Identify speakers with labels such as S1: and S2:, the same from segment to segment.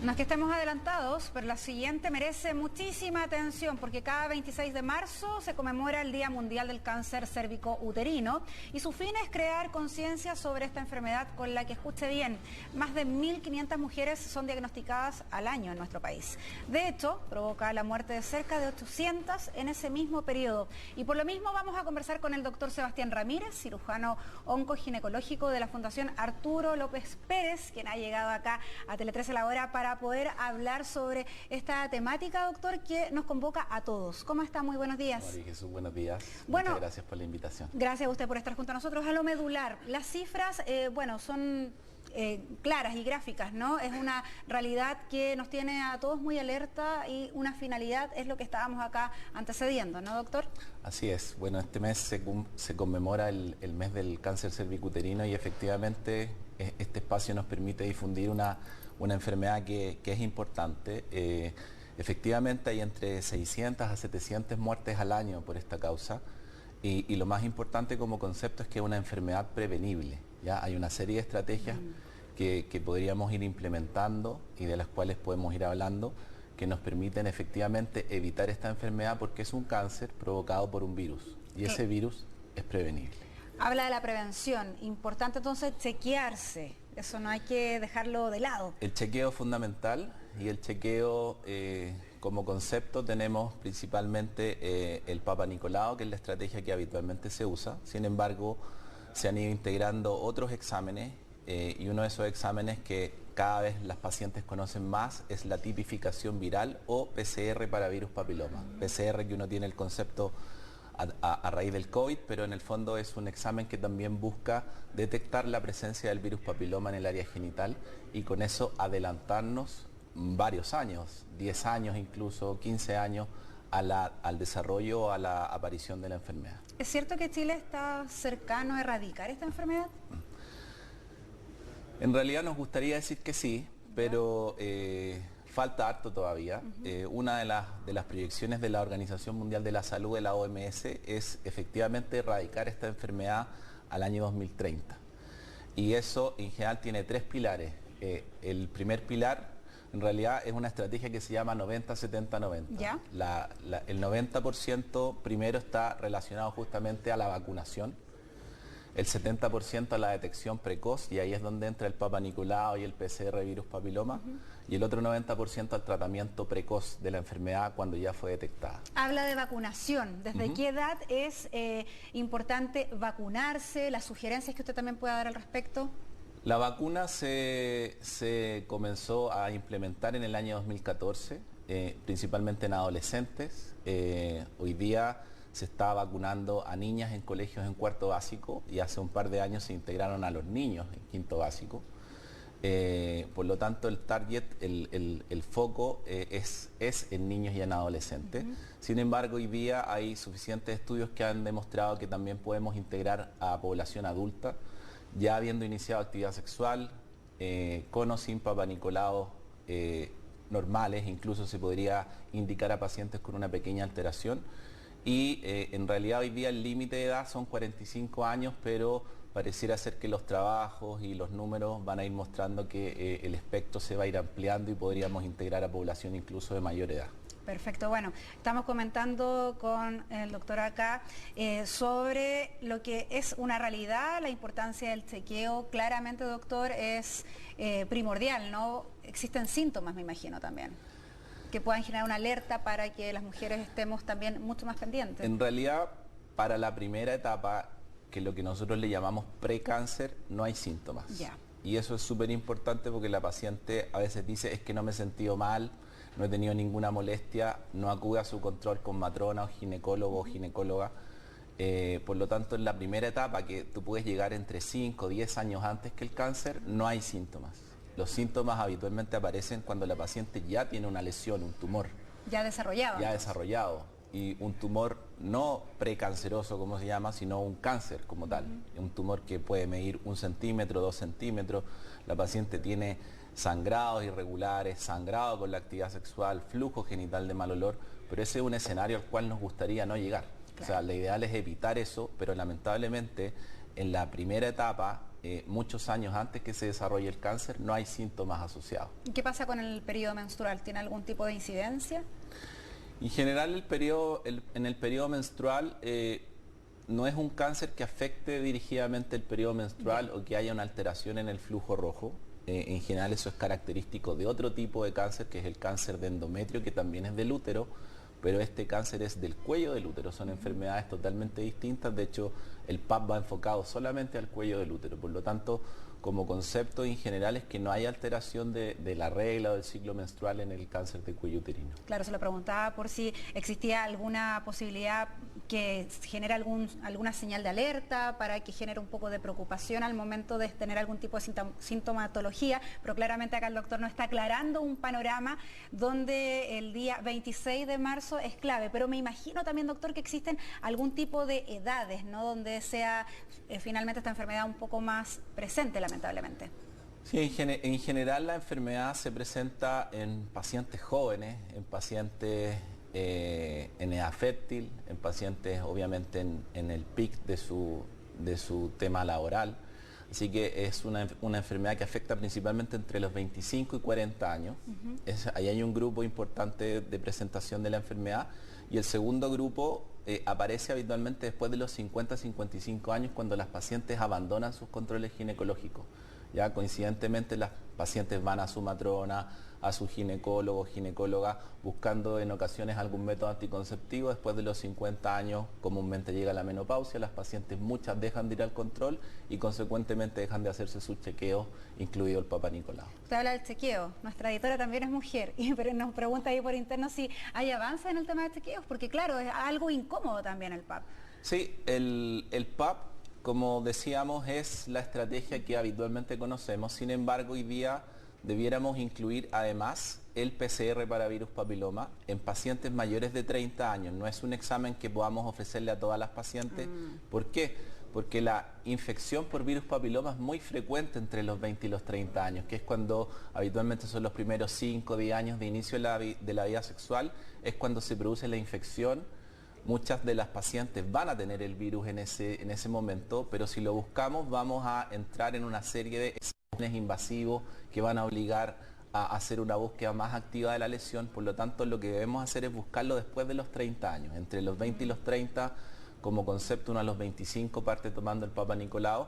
S1: No es que estemos adelantados, pero la siguiente merece muchísima atención porque cada 26 de marzo se conmemora el Día Mundial del Cáncer Cérvico-Uterino y su fin es crear conciencia sobre esta enfermedad con la que, escuche bien, más de 1.500 mujeres son diagnosticadas al año en nuestro país. De hecho, provoca la muerte de cerca de 800 en ese mismo periodo. Y por lo mismo vamos a conversar con el doctor Sebastián Ramírez, cirujano oncoginecológico de la Fundación Arturo López Pérez, quien ha llegado acá a Tele 13 a la hora para poder hablar sobre esta temática, doctor, que nos convoca a todos. ¿Cómo está? Muy buenos días.
S2: María Jesús, buenos días.
S1: Bueno,
S2: muchas gracias por la invitación.
S1: Gracias a usted por estar junto a nosotros. A lo medular, las cifras, son claras y gráficas, ¿no? Es una realidad que nos tiene a todos muy alerta y una finalidad es lo que estábamos acá antecediendo, ¿no, doctor?
S2: Así es. Bueno, este mes se conmemora el mes del cáncer cervicuterino y efectivamente este espacio nos permite difundir una enfermedad que es importante. Efectivamente hay entre 600 a 700 muertes al año por esta causa y lo más importante como concepto es que es una enfermedad prevenible. ¿Ya? Hay una serie de estrategias que podríamos ir implementando y de las cuales podemos ir hablando que nos permiten efectivamente evitar esta enfermedad porque es un cáncer provocado por un virus y ese virus es prevenible.
S1: Habla de la prevención, importante entonces chequearse, eso no hay que dejarlo de lado.
S2: El chequeo es fundamental y el chequeo como concepto tenemos principalmente el Papa Nicolau, que es la estrategia que habitualmente se usa, sin embargo se han ido integrando otros exámenes y uno de esos exámenes que cada vez las pacientes conocen más es la tipificación viral o PCR para virus papiloma. PCR que uno tiene el concepto a raíz del COVID, pero en el fondo es un examen que también busca detectar la presencia del virus papiloma en el área genital y con eso adelantarnos varios años, 10 años incluso, 15 años, al desarrollo, a la aparición de la enfermedad.
S1: ¿Es cierto que Chile está cercano a erradicar esta enfermedad?
S2: En realidad nos gustaría decir que sí, pero falta harto todavía. Una de las proyecciones de la Organización Mundial de la Salud, de la OMS, es efectivamente erradicar esta enfermedad al año 2030. Y eso en general tiene tres pilares. El primer pilar en realidad es una estrategia que se llama 90-70-90.
S1: ¿Ya?
S2: El 90% primero está relacionado justamente a la vacunación, el 70% a la detección precoz, y ahí es donde entra el Papa Nicolau y el PCR virus papiloma, y el otro 90% al tratamiento precoz de la enfermedad cuando ya fue detectada.
S1: Habla de vacunación. ¿Desde qué edad es importante vacunarse? Las sugerencias que usted también pueda dar al respecto.
S2: La vacuna se comenzó a implementar en el año 2014, principalmente en adolescentes. Hoy día se está vacunando a niñas en colegios en cuarto básico y hace un par de años se integraron a los niños en quinto básico. Por lo tanto, el target, el foco es en niños y en adolescentes. Sin embargo, hoy día hay suficientes estudios que han demostrado que también podemos integrar a población adulta, ya habiendo iniciado actividad sexual, con o sin Papa Nicolau normales, incluso se podría indicar a pacientes con una pequeña alteración. Y en realidad hoy día el límite de edad son 45 años, pero pareciera ser que los trabajos y los números van a ir mostrando que el espectro se va a ir ampliando y podríamos integrar a población incluso de mayor edad.
S1: Perfecto, bueno, estamos comentando con el doctor acá sobre lo que es una realidad, la importancia del chequeo. Claramente, doctor, es primordial, ¿no? Existen síntomas, me imagino, también, que puedan generar una alerta para que las mujeres estemos también mucho más pendientes.
S2: En realidad, para la primera etapa, que es lo que nosotros le llamamos precáncer, no hay síntomas.
S1: Ya.
S2: Y eso es súper importante porque la paciente a veces dice, es que no me he sentido mal, no he tenido ninguna molestia, no acude a su control con matrona o ginecólogo o ginecóloga. Por lo tanto, en la primera etapa, que tú puedes llegar entre 5 o 10 años antes que el cáncer, no hay síntomas. Los síntomas habitualmente aparecen cuando la paciente ya tiene una lesión, un tumor.
S1: Ya desarrollado.
S2: Ya desarrollado. Y un tumor no precanceroso, como se llama, sino un cáncer como tal. Un tumor que puede medir 1 centímetro, 2 centímetros. La paciente tiene sangrados irregulares, sangrado con la actividad sexual, flujo genital de mal olor, pero ese es un escenario al cual nos gustaría no llegar. Claro. O sea, lo ideal es evitar eso, pero lamentablemente en la primera etapa muchos años antes que se desarrolle el cáncer, no hay síntomas asociados.
S1: ¿Y qué pasa con el periodo menstrual? ¿Tiene algún tipo de incidencia?
S2: En general, en el periodo menstrual no es un cáncer que afecte dirigidamente el periodo menstrual o que haya una alteración en el flujo rojo. En general eso es característico de otro tipo de cáncer, que es el cáncer de endometrio, que también es del útero, pero este cáncer es del cuello del útero. Son enfermedades totalmente distintas. De hecho, el PAP va enfocado solamente al cuello del útero. Por lo tanto, como concepto en general es que no hay alteración de la regla o del ciclo menstrual en el cáncer de cuello uterino.
S1: Claro, se lo preguntaba por si existía alguna posibilidad que genere alguna señal de alerta para que genere un poco de preocupación al momento de tener algún tipo de sintomatología, pero claramente acá el doctor nos está aclarando un panorama donde el día 26 de marzo es clave, pero me imagino también, doctor, que existen algún tipo de edades, ¿no?, donde sea finalmente esta enfermedad un poco más presente, lamentablemente.
S2: Sí, en general la enfermedad se presenta en pacientes jóvenes, en pacientes en edad fértil, en pacientes obviamente en el pic de su tema laboral. Así que es una enfermedad que afecta principalmente entre los 25 y 40 años. Ahí hay un grupo importante de presentación de la enfermedad. Y el segundo grupo aparece habitualmente después de los 50-55 años, cuando las pacientes abandonan sus controles ginecológicos. Ya coincidentemente las pacientes van a su matrona, a su ginecólogo, ginecóloga, buscando en ocasiones algún método anticonceptivo. Después de los 50 años comúnmente llega la menopausia, las pacientes muchas dejan de ir al control y consecuentemente dejan de hacerse sus chequeos, incluido el Papa Nicolau.
S1: Usted habla del chequeo, nuestra editora también es mujer, pero nos pregunta ahí por interno si hay avance en el tema de chequeos, porque claro, es algo incómodo también el PAP.
S2: Sí, el PAP, como decíamos, es la estrategia que habitualmente conocemos. Sin embargo, hoy día debiéramos incluir además el PCR para virus papiloma en pacientes mayores de 30 años. No es un examen que podamos ofrecerle a todas las pacientes. ¿Por qué? Porque la infección por virus papiloma es muy frecuente entre los 20 y los 30 años, que es cuando habitualmente son los primeros 5 o 10 años de inicio de la vida sexual, es cuando se produce la infección. Muchas de las pacientes van a tener el virus en ese momento, pero si lo buscamos vamos a entrar en una serie de exámenes invasivos que van a obligar a hacer una búsqueda más activa de la lesión. Por lo tanto, lo que debemos hacer es buscarlo después de los 30 años. Entre los 20 y los 30, como concepto, uno a los 25 parte tomando el Papa Nicolau.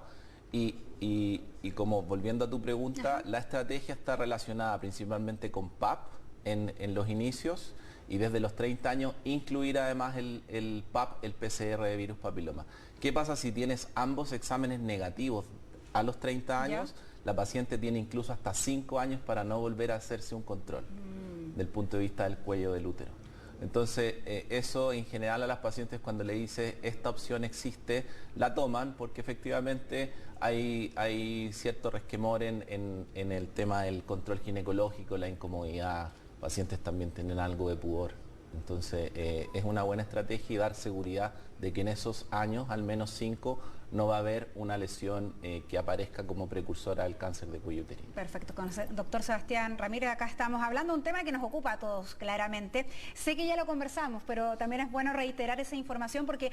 S2: Y como volviendo a tu pregunta, la estrategia está relacionada principalmente con PAP en los inicios, y desde los 30 años incluir además el PAP, el PCR de virus papiloma. ¿Qué pasa si tienes ambos exámenes negativos a los 30 años? La paciente tiene incluso hasta 5 años para no volver a hacerse un control del punto de vista del cuello del útero. Entonces, eso en general a las pacientes, cuando le dice esta opción existe, la toman porque efectivamente hay cierto resquemor en el tema del control ginecológico, la incomodidad. Pacientes también tienen algo de pudor. Entonces es una buena estrategia y dar seguridad de que en esos años, al menos 5, no va a haber una lesión que aparezca como precursora del cáncer de cuello uterino.
S1: Perfecto. Con el doctor Sebastián Ramírez acá estamos hablando de un tema que nos ocupa a todos claramente. Sé que ya lo conversamos, pero también es bueno reiterar esa información porque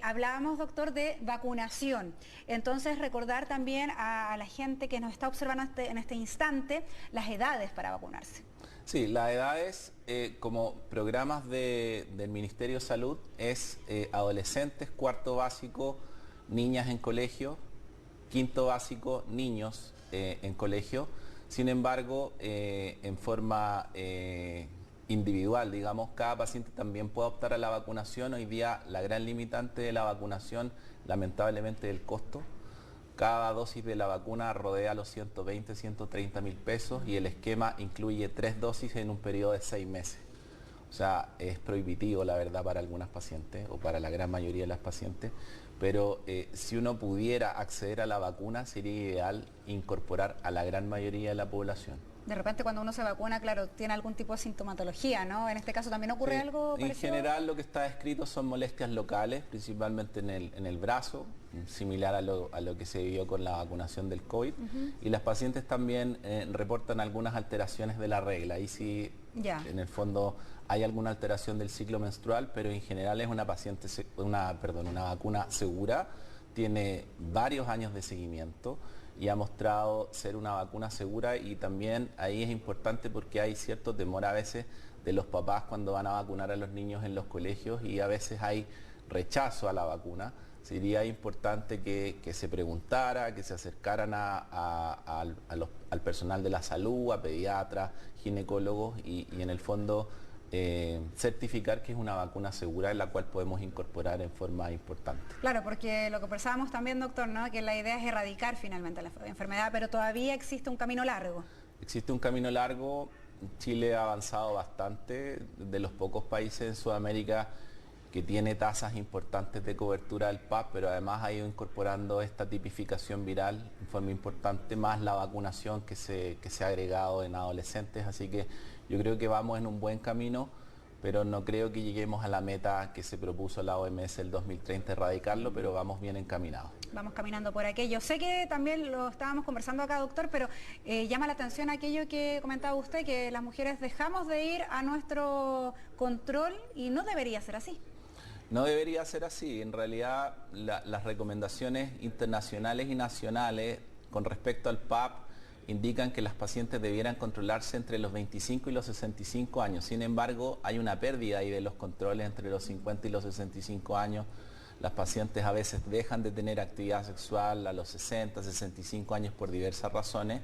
S1: hablábamos, doctor, de vacunación. Entonces recordar también a la gente que nos está observando en este instante las edades para vacunarse.
S2: Sí, las edades como programas del Ministerio de Salud es adolescentes, cuarto básico, niñas en colegio, quinto básico, niños en colegio. Sin embargo, en forma individual, digamos, cada paciente también puede optar a la vacunación. Hoy día la gran limitante de la vacunación, lamentablemente, es el costo. Cada dosis de la vacuna rodea los 120, 130 mil pesos y el esquema incluye 3 dosis en un periodo de 6 meses. O sea, es prohibitivo, la verdad, para algunas pacientes o para la gran mayoría de las pacientes, pero si uno pudiera acceder a la vacuna, sería ideal incorporar a la gran mayoría de la población.
S1: De repente cuando uno se vacuna, claro, tiene algún tipo de sintomatología, ¿no? En este caso también ocurre algo parecido.
S2: En general lo que está descrito son molestias locales, principalmente en el brazo, similar a lo que se vivió con la vacunación del COVID. Y las pacientes también reportan algunas alteraciones de la regla. Ahí sí, en el fondo hay alguna alteración del ciclo menstrual, pero en general es una vacuna segura, tiene varios años de seguimiento. y ha mostrado ser una vacuna segura, y también ahí es importante porque hay cierto temor a veces de los papás cuando van a vacunar a los niños en los colegios y a veces hay rechazo a la vacuna. Sería importante que se preguntara, que se acercaran al personal de la salud, a pediatras, ginecólogos y en el fondo certificar que es una vacuna segura en la cual podemos incorporar en forma importante.
S1: Claro, porque lo que pensábamos también, doctor, ¿no?, que la idea es erradicar finalmente la enfermedad, pero todavía existe un camino largo.
S2: Existe un camino largo. Chile ha avanzado bastante, de los pocos países en Sudamérica que tiene tasas importantes de cobertura del PAP, pero además ha ido incorporando esta tipificación viral en forma importante, más la vacunación que se ha agregado en adolescentes, así que yo creo que vamos en un buen camino, pero no creo que lleguemos a la meta que se propuso la OMS el 2030, erradicarlo, pero vamos bien encaminados.
S1: Vamos caminando por aquello. Sé que también lo estábamos conversando acá, doctor, pero llama la atención aquello que comentaba usted, que las mujeres dejamos de ir a nuestro control y no debería ser así.
S2: No debería ser así. En realidad, las recomendaciones internacionales y nacionales con respecto al PAP indican que las pacientes debieran controlarse entre los 25 y los 65 años. Sin embargo, hay una pérdida ahí de los controles entre los 50 y los 65 años. Las pacientes a veces dejan de tener actividad sexual a los 60, 65 años por diversas razones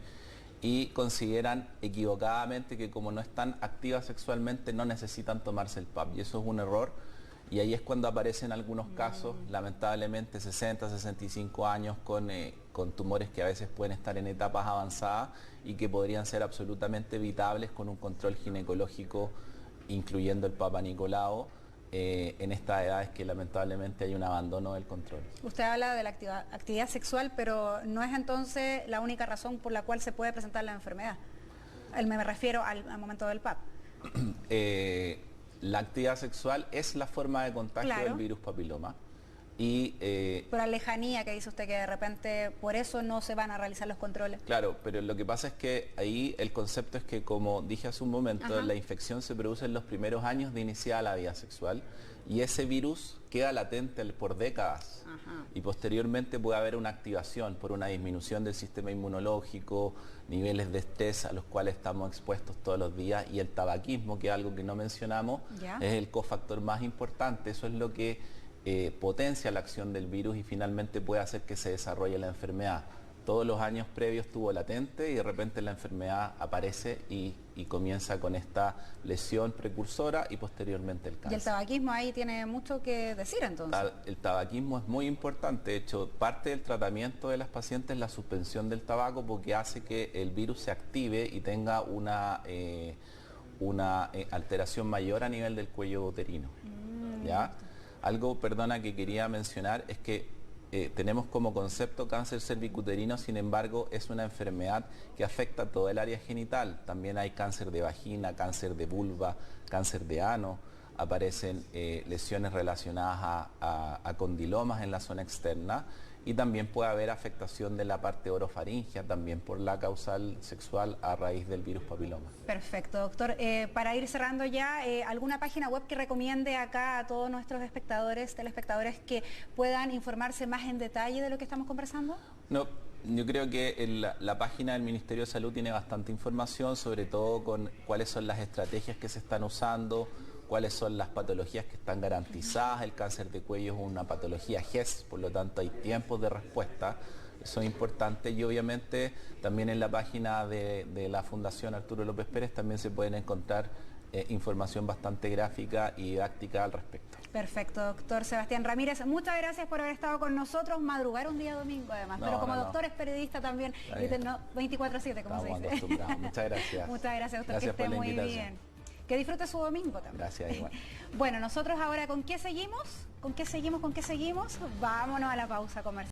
S2: y consideran equivocadamente que como no están activas sexualmente no necesitan tomarse el PAP, y eso es un error. Y ahí es cuando aparecen algunos casos, lamentablemente 60, 65 años con tumores que a veces pueden estar en etapas avanzadas y que podrían ser absolutamente evitables con un control ginecológico, incluyendo el Papa Nicolau, en estas edades que lamentablemente hay un abandono del control.
S1: Usted habla de la actividad sexual, pero no es entonces la única razón por la cual se puede presentar la enfermedad. Me refiero al momento del PAP.
S2: La actividad sexual es la forma de contagio del virus papiloma.
S1: Por la lejanía que dice usted, que de repente por eso no se van a realizar los controles.
S2: Claro, pero lo que pasa es que ahí el concepto es que, como dije hace un momento, la infección se produce en los primeros años de iniciada la vida sexual y ese virus queda latente por décadas. Y posteriormente puede haber una activación por una disminución del sistema inmunológico, niveles de estrés a los cuales estamos expuestos todos los días, y el tabaquismo, que es algo que no mencionamos, es el cofactor más importante. Eso es lo que potencia la acción del virus y finalmente puede hacer que se desarrolle la enfermedad. Todos los años previos estuvo latente y de repente la enfermedad aparece y comienza con esta lesión precursora y posteriormente el cáncer.
S1: Y el tabaquismo ahí tiene mucho que decir entonces.
S2: El tabaquismo es muy importante. De hecho, parte del tratamiento de las pacientes es la suspensión del tabaco, porque hace que el virus se active y tenga una alteración mayor a nivel del cuello uterino. ¿Ya? Algo, perdona, que quería mencionar es que tenemos como concepto cáncer cervicuterino, sin embargo es una enfermedad que afecta todo el área genital. También hay cáncer de vagina, cáncer de vulva, cáncer de ano, aparecen lesiones relacionadas a condilomas en la zona externa, y también puede haber afectación de la parte orofaringea, también por la causal sexual a raíz del virus papiloma.
S1: Perfecto, doctor. Para ir cerrando ya, ¿alguna página web que recomiende acá a todos nuestros espectadores, telespectadores, que puedan informarse más en detalle de lo que estamos conversando?
S2: No, yo creo que la página del Ministerio de Salud tiene bastante información, sobre todo con cuáles son las estrategias que se están usando, cuáles son las patologías que están garantizadas. El cáncer de cuello es una patología GES, por lo tanto hay tiempos de respuesta, eso es importante, y obviamente también en la página de la Fundación Arturo López Pérez también se pueden encontrar información bastante gráfica y didáctica al respecto.
S1: Perfecto, doctor Sebastián Ramírez, muchas gracias por haber estado con nosotros, madrugar un día domingo además, pero como doctor es periodista también, 24/7, como se dice.
S2: Muchas gracias.
S1: Muchas gracias, doctor,
S2: Gracias
S1: que esté
S2: por la
S1: muy
S2: invitación.
S1: bien. Que disfrute su domingo también.
S2: Gracias, igual.
S1: Bueno, nosotros ahora, ¿con qué seguimos? ¿Con qué seguimos? Vámonos a la pausa comercial.